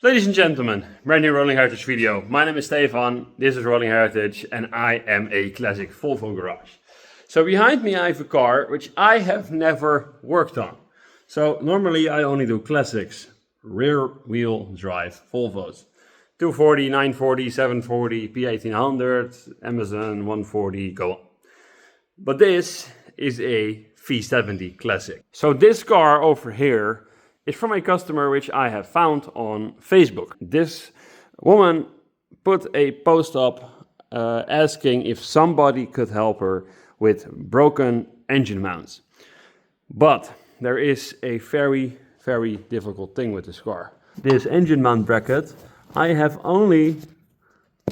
Ladies and gentlemen, brand new Rolling Heritage video. My name is Stefan, this is Rolling Heritage, and I am a classic Volvo garage. So behind me I have a car which I have never worked on. So normally I only do classics, rear wheel drive Volvos. 240, 940, 740, P1800, Amazon 140, go on. But this is a V70 classic. So this car over here is from a customer which I have found on Facebook. This woman put a post up asking if somebody could help her with broken engine mounts. But there is a very difficult thing with this car. This engine mount bracket, I have only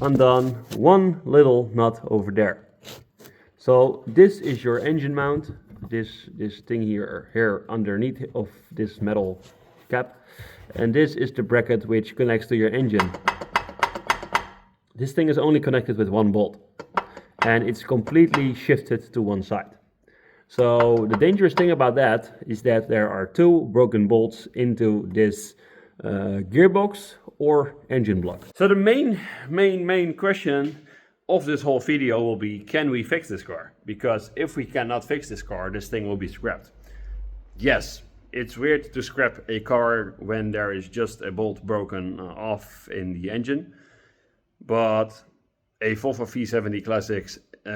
undone one little nut over there. So this is your engine mount. This thing here underneath of this metal cap, and this is the bracket which connects to your engine. This thing is only connected with one bolt, and it's completely shifted to one side. So the dangerous thing about that is that there are two broken bolts into this gearbox or engine block. So the main question of this whole video will be, can we fix this car? Because if we cannot fix this car, this thing will be scrapped. Yes, it's weird to scrap a car when there is just a bolt broken off in the engine, but a Volvo V70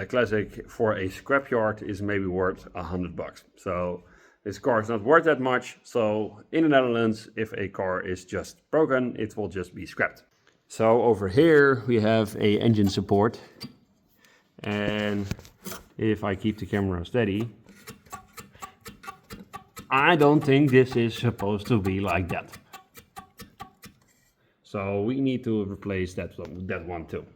classic for a scrapyard is maybe worth $100. So this car is not worth that much. So in the Netherlands, if a car is just broken, it will just be scrapped. So over here we have a engine support, and if I keep the camera steady, I don't think this is supposed to be like that. So we need to replace that one too.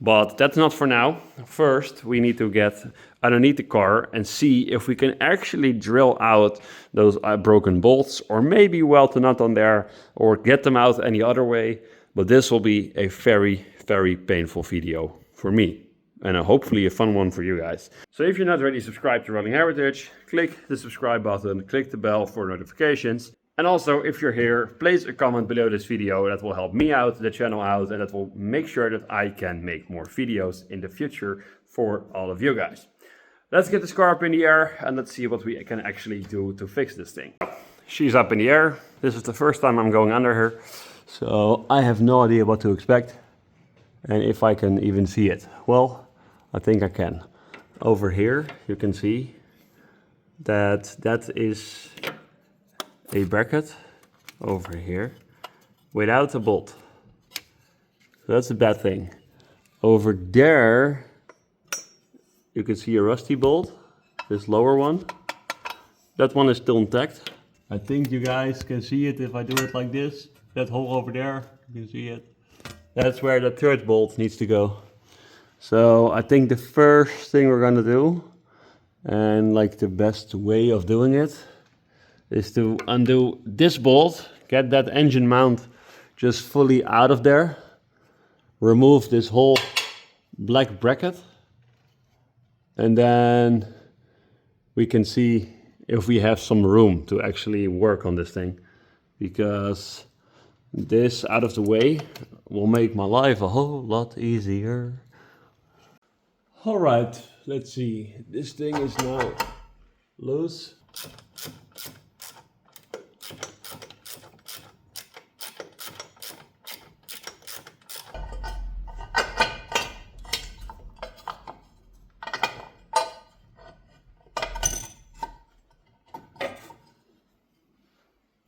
But that's not for now. First we need to get underneath the car and see if we can actually drill out those broken bolts, or maybe weld a nut on there, or get them out any other way. But this will be a very painful video for me, and hopefully a fun one for you guys. So if you're not already subscribed to Rolling Heritage, click the subscribe button, click the bell for notifications. And also, if you're here, place a comment below this video. That will help me out, the channel out, and that will make sure that I can make more videos in the future for all of you guys. Let's get this car up in the air and let's see what we can actually do to fix this thing. She's up in the air. This is the first time I'm going under her, so I have no idea what to expect and if I can even see it. Well, I think I can. Over here you can see that is a bracket over here without a bolt. So that's a bad thing. Over there you can see a rusty bolt, this lower one. That one is still intact. I think you guys can see it if I do it like this. That hole over there, you can see it. That's where the third bolt needs to go. So I think the first thing we're gonna do, and like the best way of doing it, is to undo this bolt, get that engine mount just fully out of there, remove this whole black bracket, and then we can see if we have some room to actually work on this thing, because this out of the way will make my life a whole lot easier. All right, let's see. This thing is now loose.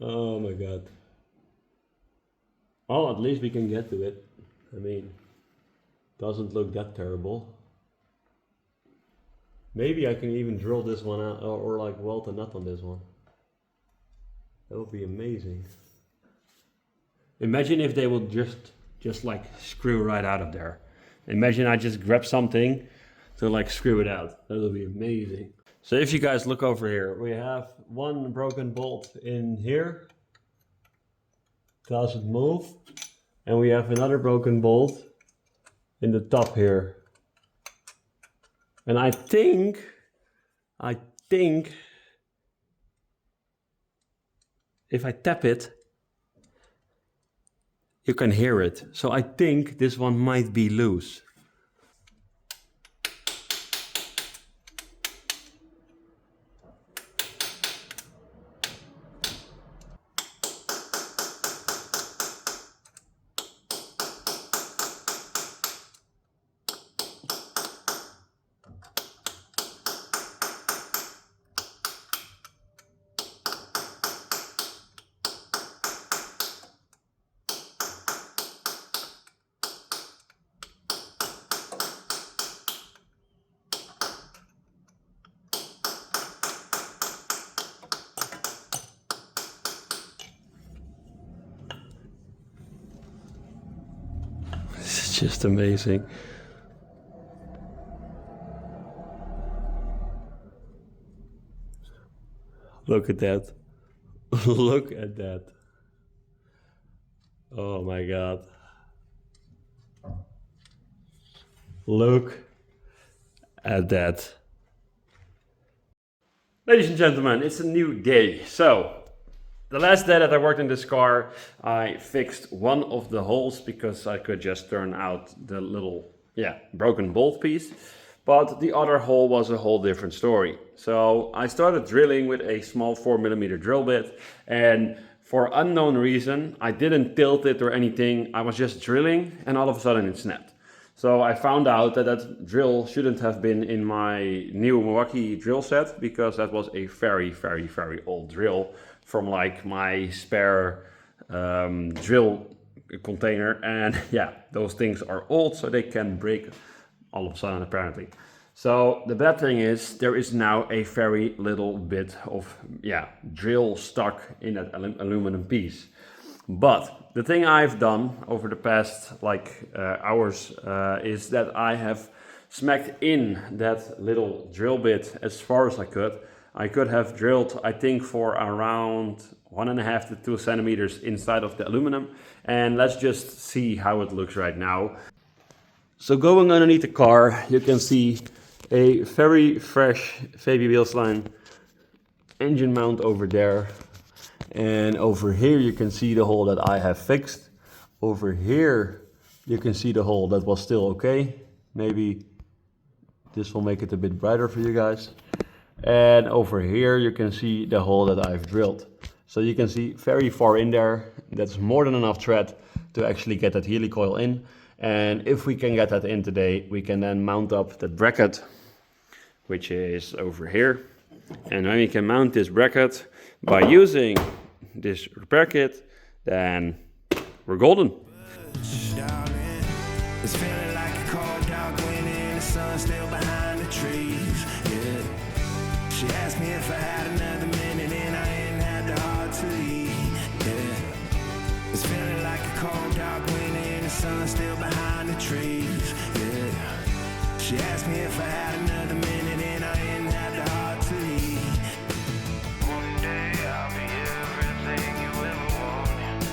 Oh my god. Oh, at least we can get to it. I mean, doesn't look that terrible. Maybe I can even drill this one out, or like weld a nut on this one. That would be amazing. Imagine if they would just like screw right out of there. Imagine I just grab something to like screw it out. That would be amazing. So if you guys look over here, we have one broken bolt in here. Doesn't move. And we have another broken bolt in the top here. And I think if I tap it, You can hear it. So I think this one might be loose. It's just amazing. Look at that. Look at that. Oh my God. Look at that. Ladies and gentlemen, it's a new day. So, the last day that I worked in this car, I fixed one of the holes because I could just turn out the little, broken bolt piece. But the other hole was a whole different story. So I started drilling with a small 4mm drill bit, and for unknown reason, I didn't tilt it or anything. I was just drilling and all of a sudden it snapped. So I found out that that drill shouldn't have been in my new Milwaukee drill set because that was a very, very, very old drill from like my spare drill container. And yeah, those things are old, so they can break all of a sudden apparently. So the bad thing is there is now a very little bit of drill stuck in that aluminum piece. But the thing I've done over the past hours is that I have smacked in that little drill bit as far as I could. I could have drilled, I think, for around 1.5 to 2 centimeters inside of the aluminum. And let's just see how it looks right now. So going underneath the car, you can see a very fresh Baby Bilstein engine mount over there. And over here you can see the hole that I have fixed. Over here you can see the hole that was still okay. Maybe this will make it a bit brighter for you guys. And over here you can see the hole that I've drilled. So you can see very far in there. That's more than enough thread to actually get that helicoil in. And if we can get that in today, we can then mount up that bracket, which is over here. And when we can mount this bracket by using this repair kit, then we're golden. It's feeling like a cold dark wind and the sun still behind the trees. Yeah. She asked me if I had another minute and I ain't had the heart to leave. Yeah. It's feeling like a cold dark wind and the sun still behind the trees. Yeah. She asked me if I had another minute and I ain't had the heart to leave. One day I'll be everything you ever wanted.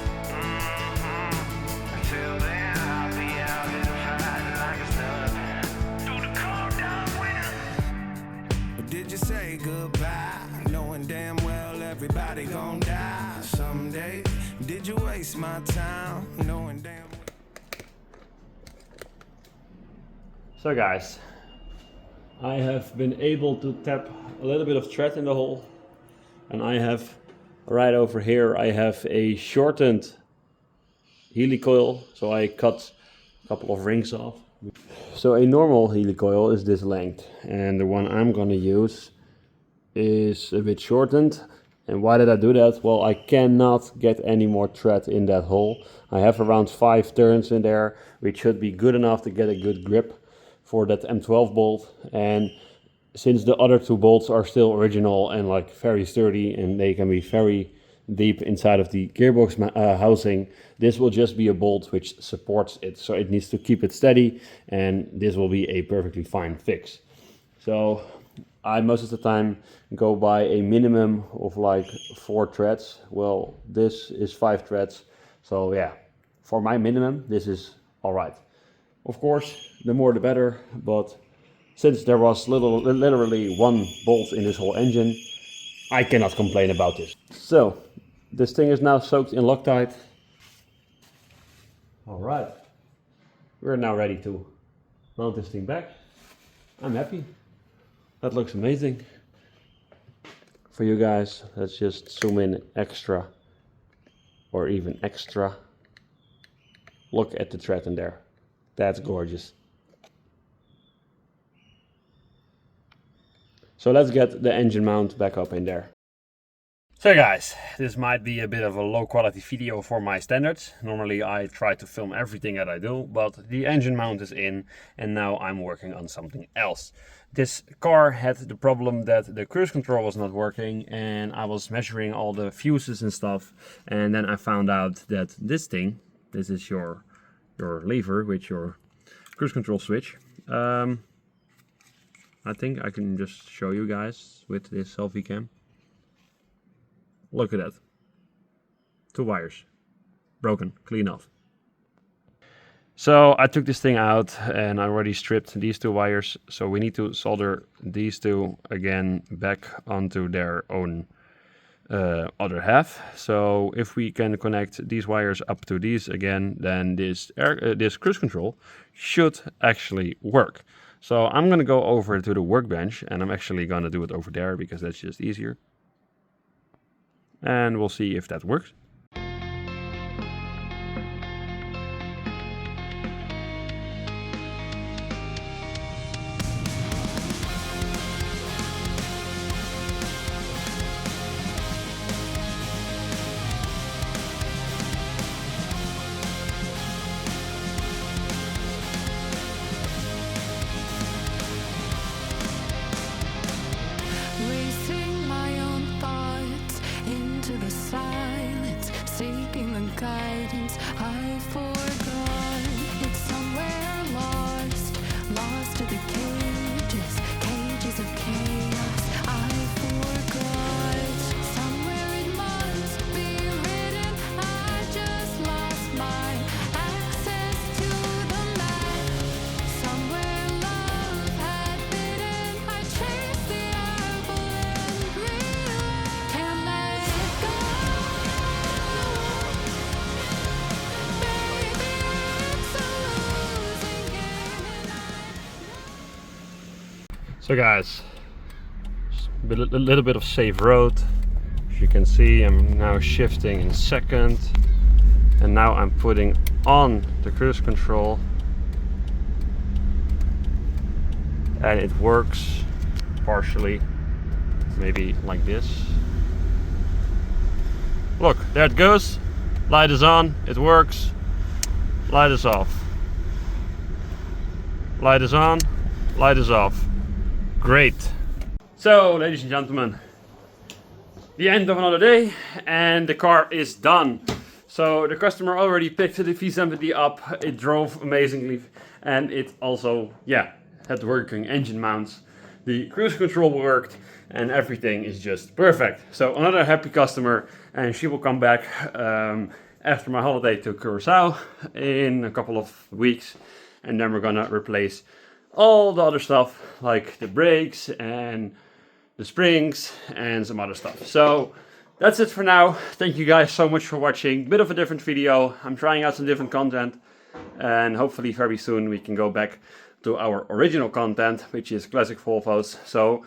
Until then I'll be out here fighting like it's nothing. Through the cold dark winter. Did you say goodbye, knowing damn well everybody gon' die someday? Did you waste my time, knowing damn well? So guys, I have been able to tap a little bit of thread in the hole, and I have right over here I have a shortened helicoil, so I cut a couple of rings off. So a normal helicoil is this length, and the one I'm gonna use is a bit shortened. And why did I do that? Well, I cannot get any more thread in that hole. I have around 5 turns in there, which should be good enough to get a good grip for that M12 bolt. And since the other 2 bolts are still original and like very sturdy and they can be very deep inside of the gearbox housing, this will just be a bolt which supports it, so it needs to keep it steady, and this will be a perfectly fine fix. So I most of the time go by a minimum of like 4 threads. Well, this is 5 threads, so yeah, for my minimum this is all right. Of course, the more the better, but since there was literally 1 bolt in this whole engine, I cannot complain about this. So, this thing is now soaked in Loctite. All right, we're now ready to mount this thing back. I'm happy. That looks amazing. For you guys, let's just zoom in extra or even extra. Look at the thread in there. That's gorgeous. So let's get the engine mount back up in there. So guys, this might be a bit of a low quality video for my standards. Normally I try to film everything that I do, but the engine mount is in and now I'm working on something else. This car had the problem that the cruise control was not working, and I was measuring all the fuses and stuff, and then I found out that this thing, this is your lever with your cruise control switch. I think I can just show you guys with this selfie cam. Look at that. 2 wires. Broken. Clean off. So I took this thing out and I already stripped these 2 wires. So we need to solder these 2 again back onto their own other half. So if we can connect these wires up to these again, then this cruise control should actually work. So I'm going to go over to the workbench, and I'm actually going to do it over there because that's just easier. And we'll see if that works. Racing my own thoughts into the silence, seeking the guidance I forgot. It's somewhere lost, lost to the cages, cages of chaos I forgot. Somewhere it must be written, I just lost my access to the map. Somewhere love had bitten, I chased the apple and realized can't let it go. Baby, it's a losing game and So guys, a little bit of safe road. As you can see, I'm now shifting in second, and now I'm putting on the cruise control, and it works partially, maybe like this. Look, there it goes. Light is on, it works. Light is off. Light is on, light is off. Great. So, ladies and gentlemen, the end of another day, and the car is done. So the customer already picked the V70 up. It drove amazingly, and it also, yeah, had working engine mounts. The cruise control worked, and everything is just perfect. So another happy customer, and she will come back after my holiday to Curacao in a couple of weeks, and then we're gonna replace all the other stuff like the brakes and the springs and some other stuff. So that's it for now. Thank you guys so much for watching. Bit of a different video. I'm trying out some different content, and hopefully very soon we can go back to our original content, which is classic Volvos. So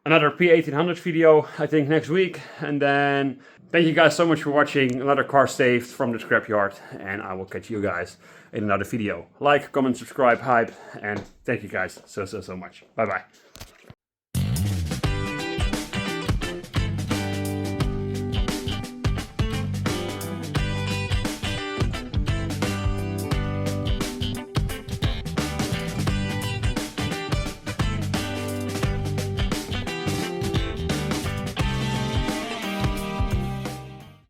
another P1800 video, I think, next week. And then thank you guys so much for watching. Another car saved from the scrapyard, and I will catch you guys in another video. Like, comment, subscribe, hype, and thank you guys so much. Bye bye.